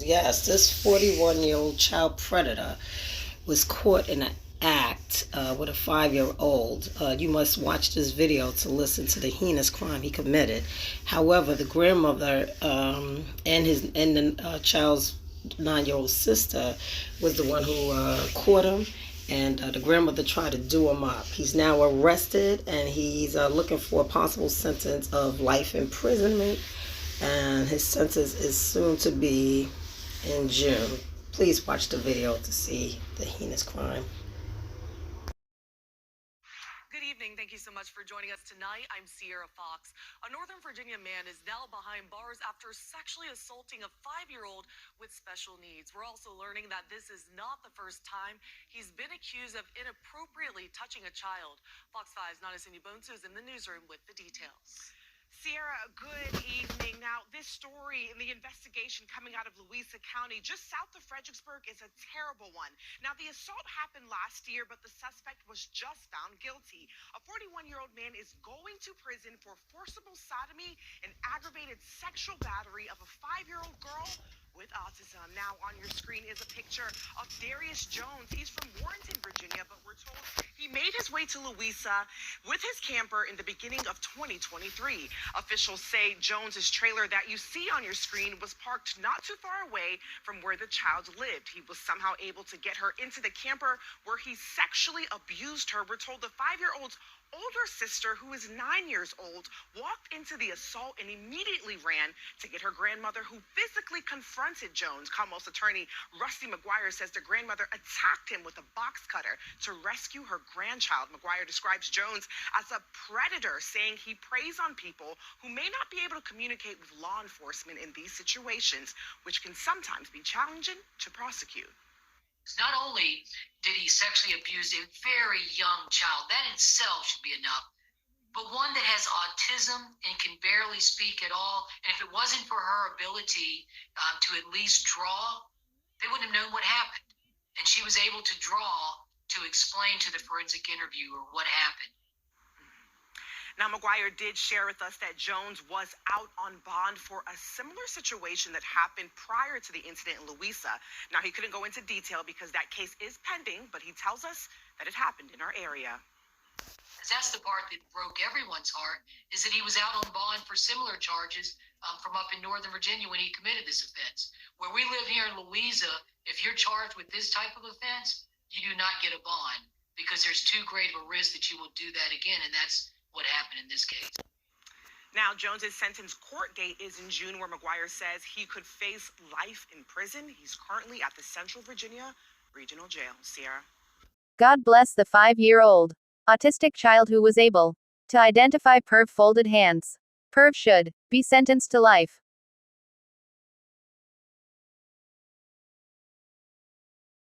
Yes, this 41-year-old child predator was caught in an act with a 5-year-old. You must watch this video to listen to the heinous crime he committed. However, the grandmother and the child's 9-year-old sister was the one who caught him, and the grandmother tried to do him up. He's now arrested, and he's looking for a possible sentence of life imprisonment, and his sentence is soon to be in June. Please watch the video to see the heinous crime. Good evening. Thank you so much for joining us tonight. I'm Sierra Fox. A Northern Virginia man is now behind bars after sexually assaulting a 5-year-old with special needs. We're also learning that this is not the first time he's been accused of inappropriately touching a child. Fox 5's Nana Cindy Bones is in the newsroom with the details. Sierra, good evening. Now, this story in the investigation coming out of Louisa County, just south of Fredericksburg, is a terrible one. Now, the assault happened last year, but the suspect was just found guilty. A 41-year-old man is going to prison for forcible sodomy and aggravated sexual battery of a 5-year-old girl with autism. Now, on your screen is a picture of Darius Jones. He's from Warrenton, Virginia, but we're told he made his way to Louisa with his camper in the beginning of 2023. Officials say Jones's trailer that you see on your screen was parked not too far away from where the child lived. He was somehow able to get her into the camper where he sexually abused her. We're told the 5-year-old's older sister, who is 9 years old, walked into the assault and immediately ran to get her grandmother, who physically confronted Jones. Calmos attorney Rusty McGuire says the grandmother attacked him with a box cutter to rescue her grandchild. McGuire describes Jones as a predator, saying he preys on people who may not be able to communicate with law enforcement in these situations, which can sometimes be challenging to prosecute. Not only did he sexually abuse a very young child, that in itself should be enough, but one that has autism and can barely speak at all. And if it wasn't for her ability to at least draw, they wouldn't have known what happened. And she was able to draw to explain to the forensic interviewer what happened. Now, McGuire did share with us that Jones was out on bond for a similar situation that happened prior to the incident in Louisa. Now, he couldn't go into detail because that case is pending, but he tells us that it happened in our area. That's the part that broke everyone's heart, is that he was out on bond for similar charges from up in Northern Virginia when he committed this offense. Where we live here in Louisa, if you're charged with this type of offense, you do not get a bond because there's too great of a risk that you will do that again, and that's what happened in this case. Now, Jones's sentence court date is in June, where McGuire says he could face life in prison. He's currently at the Central Virginia Regional Jail. Sierra. God bless the 5-year-old autistic child who was able to identify perv folded hands. Perv should be sentenced to life.